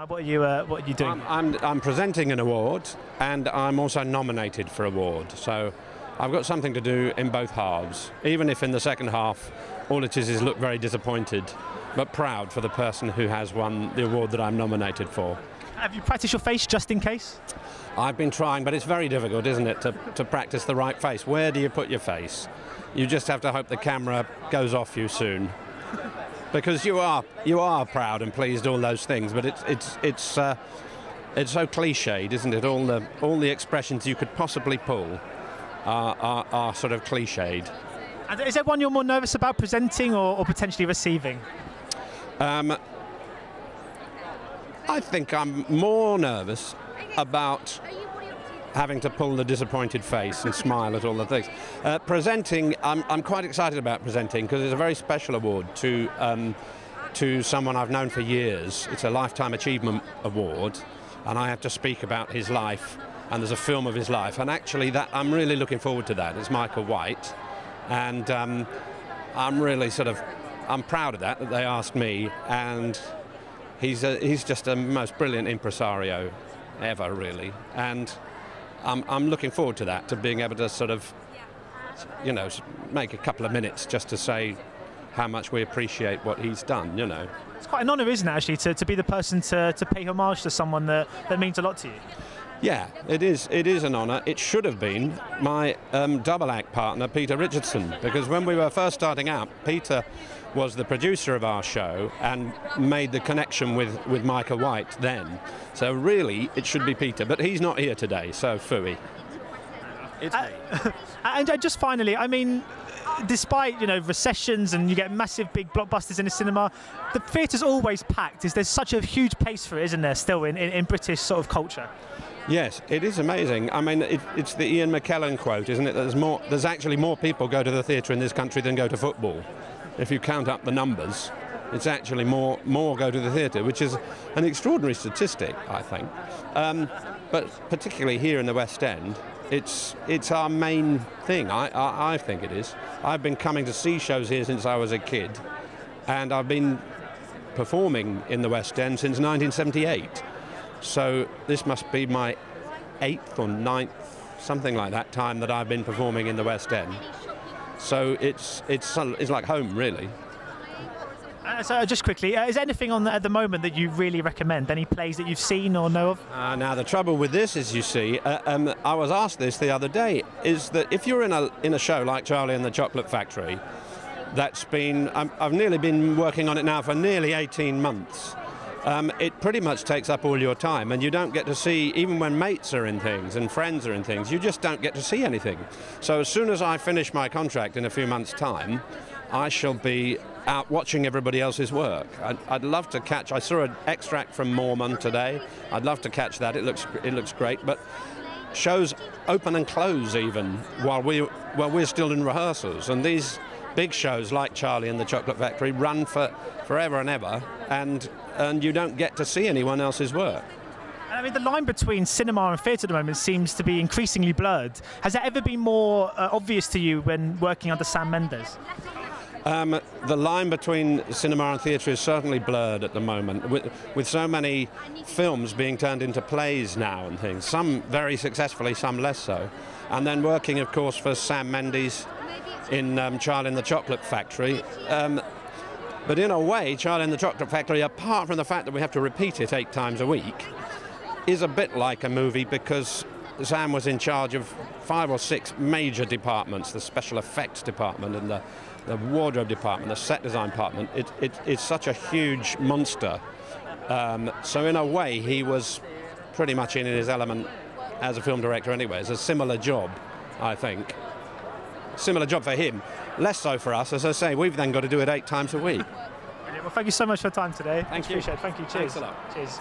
What are you doing? I'm presenting an award, and I'm also nominated for an award. So I've got something to do in both halves, even if in the second half all it is look very disappointed, but proud for the person who has won the award that I'm nominated for. Have you practiced your face just in case? I've been trying, but it's very difficult, isn't it, to practice the right face. Where do you put your face? You just have to hope the camera goes off you soon. Because you are proud and pleased, all those things, but it's so cliched, isn't it? All the expressions you could possibly pull are sort of cliched. And is there one you're more nervous about, presenting or potentially receiving? I think I'm more nervous about having to pull the disappointed face and smile at all the things. Presenting, I'm quite excited about presenting because it's a very special award to someone I've known for years. It's a Lifetime Achievement Award, and I have to speak about his life, and there's a film of his life, and actually I'm really looking forward to that. It's Michael White, and I'm really I'm proud of that they asked me, and he's just a most brilliant impresario ever, really, and I'm looking forward to that, to being able to make a couple of minutes just to say how much we appreciate what he's done, It's quite an honour, isn't it, actually, to be the person to pay homage to someone that means a lot to you? Yeah, it is an honour. It should have been my double act partner, Peter Richardson, because when we were first starting out, Peter was the producer of our show and made the connection with Michael White then. So really, it should be Peter, but he's not here today, so phooey. It's me. And just finally, I mean, despite recessions and you get massive big blockbusters in the cinema, the theatre's always packed. There's such a huge place for it, isn't there, still in British sort of culture? Yes, it is amazing. I mean, it's the Ian McKellen quote, isn't it? There's actually more people go to the theatre in this country than go to football. If you count up the numbers, it's actually more go to the theatre, which is an extraordinary statistic, I think. But particularly here in the West End, it's our main thing. I think it is. I've been coming to see shows here since I was a kid, and I've been performing in the West End since 1978. So this must be my 8th or 9th, something like that, time that I've been performing in the West End. So it's like home, really. So just quickly, is there anything on at the moment that you really recommend? Any plays that you've seen or know of? Now the trouble with this is, you see, I was asked this the other day, is that if you're in a show like Charlie and the Chocolate Factory, that's been I've nearly been working on it now for nearly 18 months. It pretty much takes up all your time, and you don't get to see, even when mates are in things and friends are in things, you just don't get to see anything. So as soon as I finish my contract in a few months' time, I shall be out watching everybody else's work. I'd love to catch, I saw an extract from Mormon today, I'd love to catch that, it looks great, but shows open and close even while we're still in rehearsals, and these big shows like Charlie and the Chocolate Factory run for forever and ever, and you don't get to see anyone else's work. I mean, the line between cinema and theatre at the moment seems to be increasingly blurred. Has that ever been more obvious to you when working under Sam Mendes? The line between cinema and theatre is certainly blurred at the moment, with so many films being turned into plays now and things, some very successfully, some less so. And then working, of course, for Sam Mendes in Charlie and the Chocolate Factory. But in a way, Charlie and the Chocolate Factory, apart from the fact that we have to repeat it 8 times a week, is a bit like a movie, because Sam was in charge of 5 or 6 major departments, the special effects department and the wardrobe department, the set design department. It's such a huge monster. So in a way, he was pretty much in his element as a film director anyway. It's a similar job, I think. Similar job for him, less so for us. As I say, we've then got to do it 8 times a week. Well, thank you so much for your time today. Thank you. Appreciate it. Thank you. Cheers. Thanks a lot. Cheers.